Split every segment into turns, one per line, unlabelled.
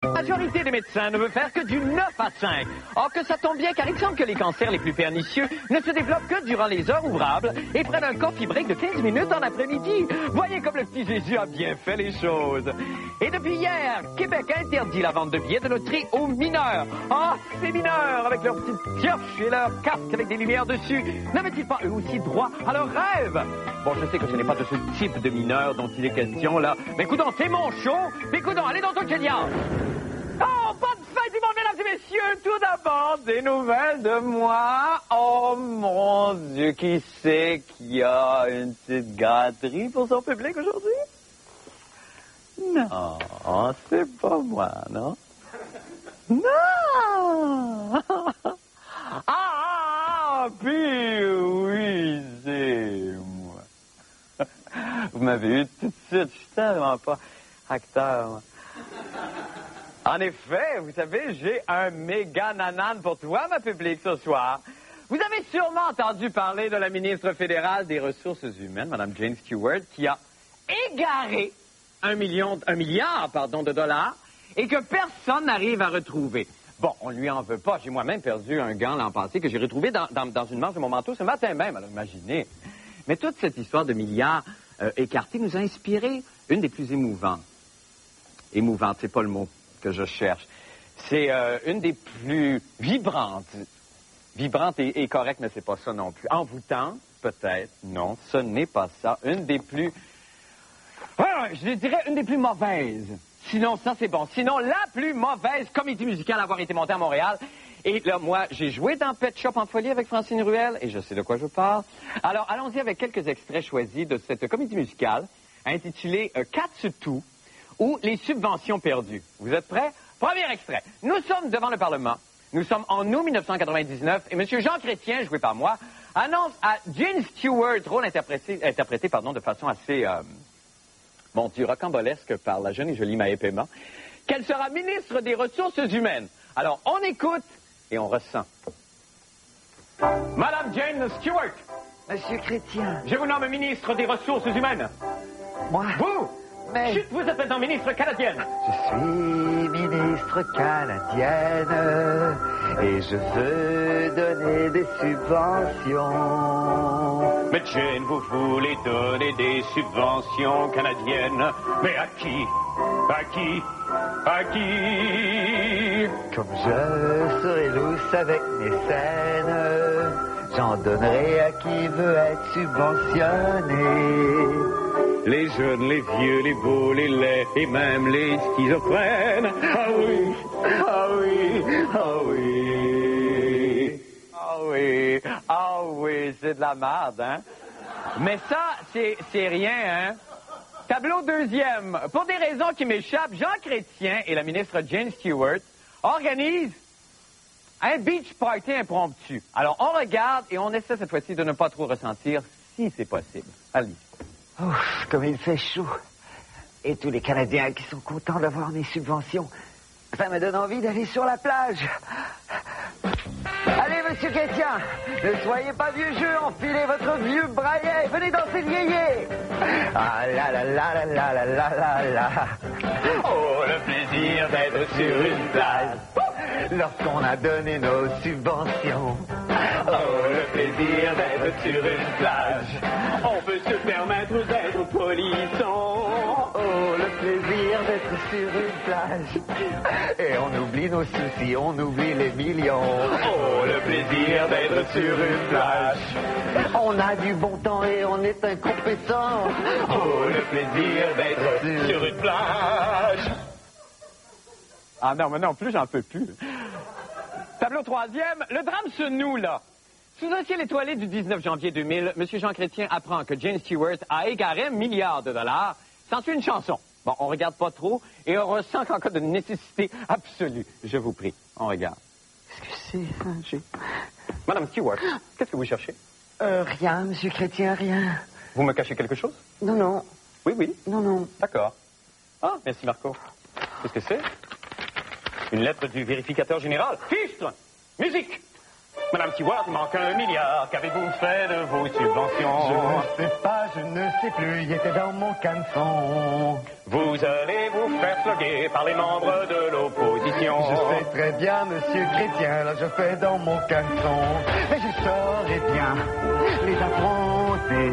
La majorité des médecins ne veut faire que du 9 à 5. Or que ça tombe bien car il semble que les cancers les plus pernicieux ne se développent que durant les heures ouvrables et prennent un coffee break de 15 minutes en après-midi. Voyez comme le petit Jésus a bien fait les choses. Et depuis hier, Québec interdit la vente de billets de loterie aux mineurs. Ah, ces mineurs, avec leurs petites pioches et leurs casques avec des lumières dessus, n'avaient-ils pas eux aussi droit à leurs rêves? Bon, je sais que ce n'est pas de ce type de mineurs dont il est question là, mais coudonc, c'est mon show, mais coudonc, allez dans ton génial. Oh, bonne fête du monde, mesdames et messieurs! Tout d'abord, des nouvelles de moi. Oh, mon Dieu, qui c'est qui a une petite gâterie pour son public aujourd'hui? Non, c'est pas moi, non? Non! Puis oui, c'est moi. Vous m'avez eu tout de suite, je suis tellement pas acteur, moi. En effet, vous savez, j'ai un méga nanan pour toi, ma public, ce soir. Vous avez sûrement entendu parler de la ministre fédérale des Ressources humaines, Mme Jane Stewart, qui a égaré un milliard de dollars et que personne n'arrive à retrouver. Bon, on lui en veut pas. J'ai moi-même perdu un gant l'an passé que j'ai retrouvé dans une manche de mon manteau ce matin même, alors imaginez. Mais toute cette histoire de milliards écartés nous a inspiré une des plus émouvantes. Émouvante, c'est pas le mot que je cherche. C'est une des plus vibrantes. Vibrante et correcte, mais c'est pas ça non plus. Envoûtante, peut-être. Non, ce n'est pas ça. Une des plus... je dirais une des plus mauvaises. Sinon, ça, c'est bon. Sinon, la plus mauvaise comédie musicale à avoir été montée à Montréal. Et là, moi, j'ai joué dans Pet Shop en folie avec Francine Ruel, et je sais de quoi je parle. Alors, allons-y avec quelques extraits choisis de cette comédie musicale intitulée Katsutu, ou les subventions perdues. Vous êtes prêts? Premier extrait. Nous sommes devant le Parlement. Nous sommes en août 1999 et M. Jean Chrétien, joué par moi, annonce à Jane Stewart, rôle interprété de façon assez, rocambolesque par la jeune et jolie Maë Paiement, qu'elle sera ministre des Ressources humaines. Alors, on écoute et on ressent. Madame Jane Stewart.
Monsieur Chrétien.
Je vous nomme ministre des Ressources humaines.
Moi?
Vous?
Mais...
Chut, vous êtes maintenant ministre canadienne.
Je suis ministre canadienne et je veux donner des subventions.
Mais Jane, vous voulez donner des subventions canadiennes. Mais à qui? À qui? À qui?
Comme je serai lousse avec mes scènes, j'en donnerai à qui veut être subventionné.
Les jeunes, les vieux, les beaux, les laids et même les schizophrènes. Ah oui, ah oui, ah oui. Ah oui, ah oui, c'est de la merde, hein? Mais ça, c'est rien, hein? Tableau deuxième. Pour des raisons qui m'échappent, Jean Chrétien et la ministre Jane Stewart organisent un beach party impromptu. Alors, on regarde et on essaie cette fois-ci de ne pas trop ressentir si c'est possible. Allez.
Ouf, comme il fait chaud. Et tous les Canadiens qui sont contents d'avoir mes subventions. Ça me donne envie d'aller sur la plage. Allez, monsieur Chrétien, ne soyez pas vieux jeu, enfilez votre vieux braillet, venez danser le yéyé. Ah la la la la la la la la la.
Oh, le plaisir d'être sur une plage.
Lorsqu'on a donné nos subventions.
Oh, le plaisir d'être sur une plage. On peut se permettre d'être polisson.
Oh, le plaisir d'être sur une plage. Et on oublie nos soucis, on oublie les millions.
Oh, le plaisir d'être sur une plage.
On a du bon temps et on est incompétent.
Oh, le plaisir d'être sur une plage. Ah non, mais non plus, j'en peux plus. Tableau troisième, le drame se noue, là. Sous un ciel étoilé du 19 janvier 2000, M. Jean Chrétien apprend que Jane Stewart a égaré $1 milliard. S'ensuit une chanson. Bon, on regarde pas trop et on ressent qu'en cas de nécessité absolue. Je vous prie, on regarde.
Qu'est-ce que c'est?
Madame Stewart, qu'est-ce que vous cherchez?
Rien, monsieur Chrétien, rien.
Vous me cachez quelque chose?
Non, non.
Oui, oui.
Non, non.
D'accord. Ah, merci Marco. Qu'est-ce que c'est? Une lettre du vérificateur général. Fichtre! Musique! Madame Stewart, il manque $1 milliard. Qu'avez-vous fait de vos subventions?
Je ne sais pas, je ne sais plus. Il était dans mon caleçon.
Vous allez vous faire sloguer par les membres de l'opposition. question.
Je sais très bien, monsieur Chrétien, là je fais dans mon caleçon. Mais je saurais bien les affronter.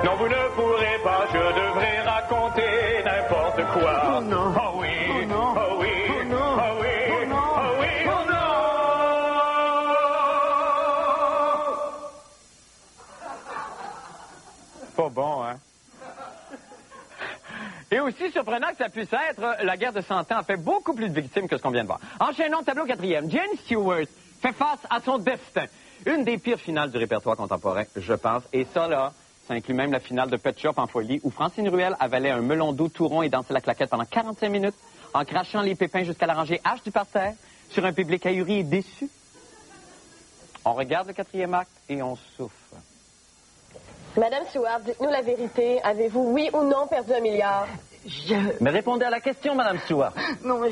Non, vous ne pourrez pas, je devrais raconter n'importe quoi.
Oh non.
Oh oui,
Oh non.
oh oui,
Oh non.
oh oui,
Oh non.
oh oui, oh non. Pas bon, hein? Et aussi surprenant que ça puisse être, la guerre de 100 ans a fait beaucoup plus de victimes que ce qu'on vient de voir. Enchaînons, tableau 4e. Jane Stewart fait face à son destin. Une des pires finales du répertoire contemporain, je pense. Et ça, là, ça inclut même la finale de Pet Shop en folie, où Francine Ruel avalait un melon d'eau tout rond et dansait la claquette pendant 45 minutes, en crachant les pépins jusqu'à la rangée H du parterre, sur un public ahuri et déçu. On regarde le 4e acte et on souffre.
Madame Stewart, dites-nous la vérité. Avez-vous, oui ou non, perdu 1 milliard?
Mais répondez à la question, Madame Stewart.
Non, mais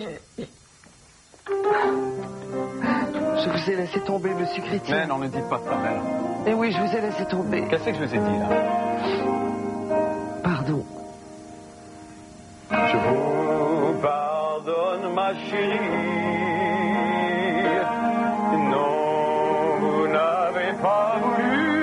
je vous ai laissé tomber, monsieur Chrétien.
Mais non, ne dites pas ça, mais non.
Eh oui, je vous ai laissé tomber.
Qu'est-ce que je vous ai dit, là?
Pardon.
Je vous pardonne, ma chérie. Non, vous n'avez pas voulu.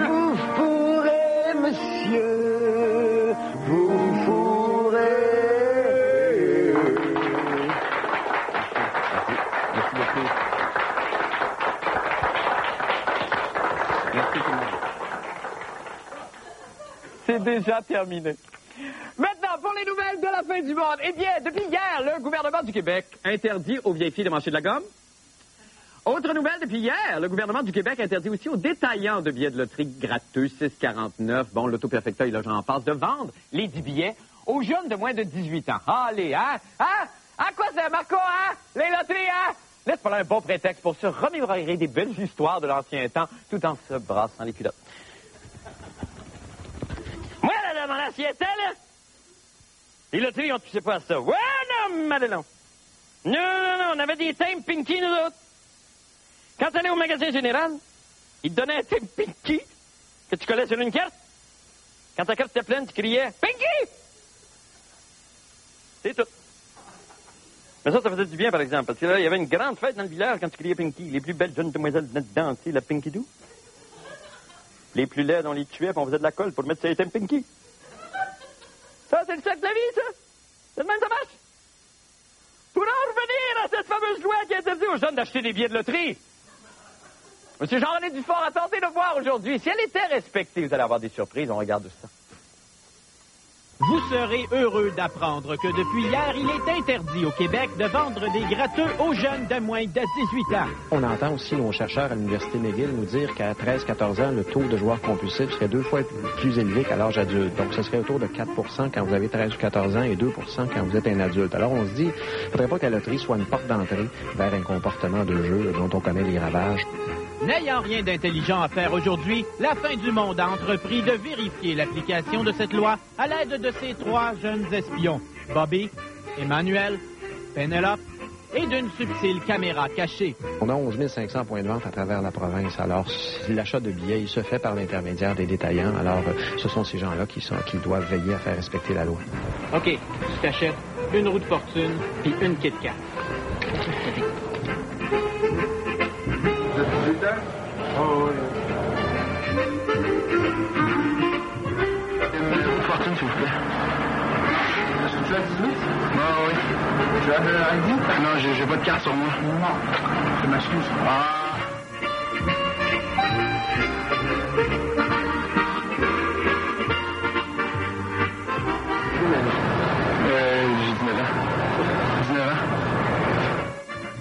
Vous fourrez, monsieur. Vous fourrez.
Merci beaucoup. Merci tout le monde. C'est déjà terminé. Maintenant, pour les nouvelles de la fin du monde. Eh bien, depuis hier, le gouvernement du Québec interdit aux vieilles filles de manger de la gomme. Autre nouvelle depuis hier, le gouvernement du Québec interdit aussi aux détaillants de billets de loterie gratteux 6,49, bon, l'auto-perfecteuil, là, j'en passe, de vendre les 10 billets aux jeunes de moins de 18 ans. Allez, hein? Hein? À quoi ça, Marco, hein? Les loteries, hein? Laisse pas là un bon prétexte pour se remémorer des belles histoires de l'ancien temps, tout en se brassant les culottes. Moi, là, dans mon ancien temps, là, les loteries, on touchait pas à ça. Ouais, non, Madelon. Non, on avait des thèmes Pinky, nous autres. Quand tu allais au magasin général, ils te donnaient un thème Pinky que tu collais sur une carte. Quand ta carte était pleine, tu criais « Pinky! » C'est tout. Mais ça faisait du bien, par exemple, parce que là, il y avait une grande fête dans le village quand tu criais Pinky. Les plus belles jeunes demoiselles venaient danser la Pinky Doo. Les plus laides, on les tuait, puis on faisait de la colle pour mettre sur les thèmes Pinky. Ça, c'est le cercle de la vie, ça. C'est le même, ça marche. Pour en revenir à cette fameuse loi qui interdit aux jeunes d'acheter des billets de loterie. Monsieur Jean-René Dufort a tenté de voir aujourd'hui. Si elle était respectée, vous allez avoir des surprises. On regarde ça.
Vous serez heureux d'apprendre que depuis hier, il est interdit au Québec de vendre des gratteux aux jeunes de moins de 18 ans.
On entend aussi nos chercheurs à l'Université McGill nous dire qu'à 13-14 ans, le taux de joueurs compulsifs serait 2 fois plus élevé qu'à l'âge adulte. Donc, ce serait autour de 4 % quand vous avez 13 ou 14 ans et 2 % quand vous êtes un adulte. Alors, on se dit, il ne faudrait pas que la loterie soit une porte d'entrée vers un comportement de jeu dont on connaît les ravages.
N'ayant rien d'intelligent à faire aujourd'hui, la fin du monde a entrepris de vérifier l'application de cette loi à l'aide de ces 3 jeunes espions, Bobby, Emmanuel, Penelope et d'une subtile caméra cachée.
On a 11 500 points de vente à travers la province. Alors, l'achat de billets, il se fait par l'intermédiaire des détaillants. Alors, ce sont ces gens-là qui doivent veiller à faire respecter la loi.
OK, tu t'achètes une roue de fortune puis une Kit Kat.
Oh, oui. Une fortune, s'il vous plaît. Est-ce que tu as 18? Ah oui. Tu as avec vous? Non, j'ai pas de carte sur moi. Non. Je m'excuse. Ah. J'ai 19 ans. 19 ans.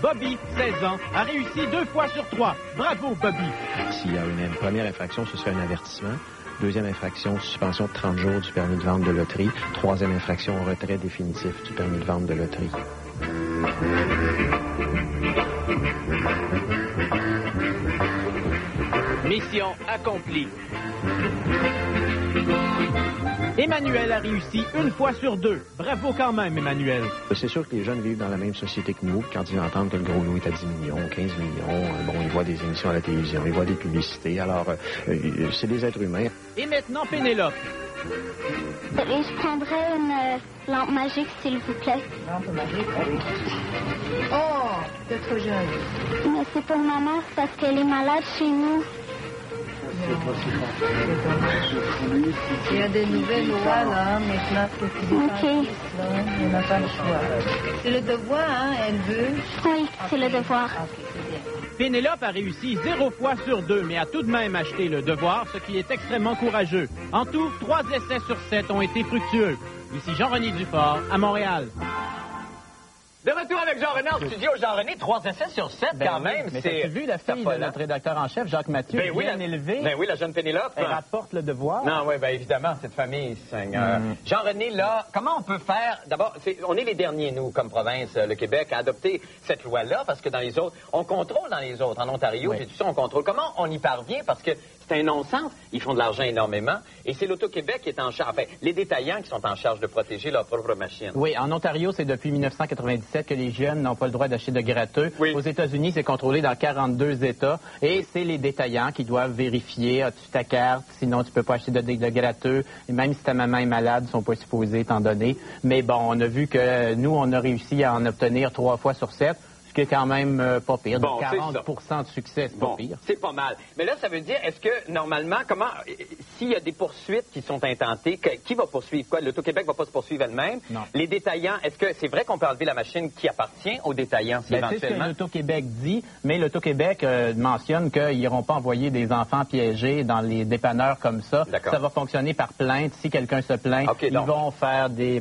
Bobby, 16 ans, a réussi 2 fois sur 3. Bravo, Bobby.
S'il y a une première infraction, ce serait un avertissement. Deuxième infraction, suspension de 30 jours du permis de vente de loterie. Troisième infraction, retrait définitif du permis de vente de loterie.
Mission accomplie. Emmanuel a réussi 1 fois sur 2. Bravo quand même, Emmanuel.
C'est sûr que les jeunes vivent dans la même société que nous. Quand ils entendent que le gros lot est à 10 millions, 15 millions, bon, ils voient des émissions à la télévision, ils voient des publicités. Alors, c'est des êtres humains.
Et maintenant, Pénélope.
Et je prendrais une lampe magique, s'il vous plaît.
Lampe magique, oui. Oh, t'es trop jeune.
Mais c'est pour maman, c'est parce qu'elle est malade chez nous.
Il y a des nouvelles lois, là, maintenant que tu dis
OK.
on n'a pas le choix. C'est le devoir, hein, elle veut.
Oui, c'est le devoir.
OK, c'est bien.
Pénélope a réussi 0 fois sur 2, mais a tout de même acheté le devoir, ce qui est extrêmement courageux. En tout, 3 essais sur 7 ont été fructueux. Ici Jean-René Dufort, à Montréal.
De retour avec Jean-René en studio. Jean-René, 3 essais sur 7 quand même.
Mais t'as-tu vu la fille de notre rédacteur en chef, Jacques Mathieu, bien élevée?
Ben oui, la jeune Pénélope.
Elle rapporte le devoir.
Non, oui, bien évidemment, cette famille, Seigneur. Jean-René, là, comment on peut faire? D'abord, on est les derniers, nous, comme province, le Québec, à adopter cette loi-là, parce que dans les autres, on contrôle dans les autres. En Ontario,
Oui.
j'ai tout ça, on contrôle. Comment on y parvient? Parce que c'est un non-sens. Ils font de l'argent énormément. Et c'est l'Auto-Québec qui est en charge, enfin, les détaillants qui sont en charge de protéger leur propre machine.
Oui, en Ontario, c'est depuis 1997 que les jeunes n'ont pas le droit d'acheter de gratteux.
Oui.
Aux États-Unis, c'est contrôlé dans 42 États. Et c'est les détaillants qui doivent vérifier, as-tu ta carte, sinon tu peux pas acheter de gratteux. Et même si ta maman est malade, ils sont pas supposés t'en donner. Mais bon, on a vu que nous, on a réussi à en obtenir 3 fois sur 7. Ce qui est quand même pas pire.
Bon,
Donc 40% de succès, c'est pas pire.
C'est pas mal. Mais là, ça veut dire, est-ce que, normalement, s'il y a des poursuites qui sont intentées, qui va poursuivre quoi? L'Auto-Québec va pas se poursuivre elle-même?
Non.
Les détaillants, est-ce que c'est vrai qu'on peut enlever la machine qui appartient aux détaillants, si
C'est ce que
éventuellement?
l'Auto-Québec dit, mais l'Auto-Québec mentionne qu'ils n'iront pas envoyer des enfants piégés dans les dépanneurs comme ça.
D'accord.
Ça va fonctionner par plainte. Si quelqu'un se plaint,
OK,
ils
donc.
vont faire des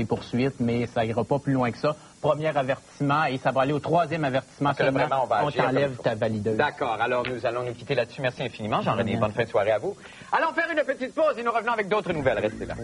poursuites, mais ça ira pas plus loin que ça. Premier avertissement et ça va aller au 3e avertissement
Parce que là,
seulement.
vraiment, on va agir
t'enlève
comme il faut.
ta valideuse.
D'accord. Alors, nous allons nous quitter là-dessus. Merci infiniment, Jean-René. Bonne fin de soirée à vous. Allons faire une petite pause et nous revenons avec d'autres nouvelles. Restez là.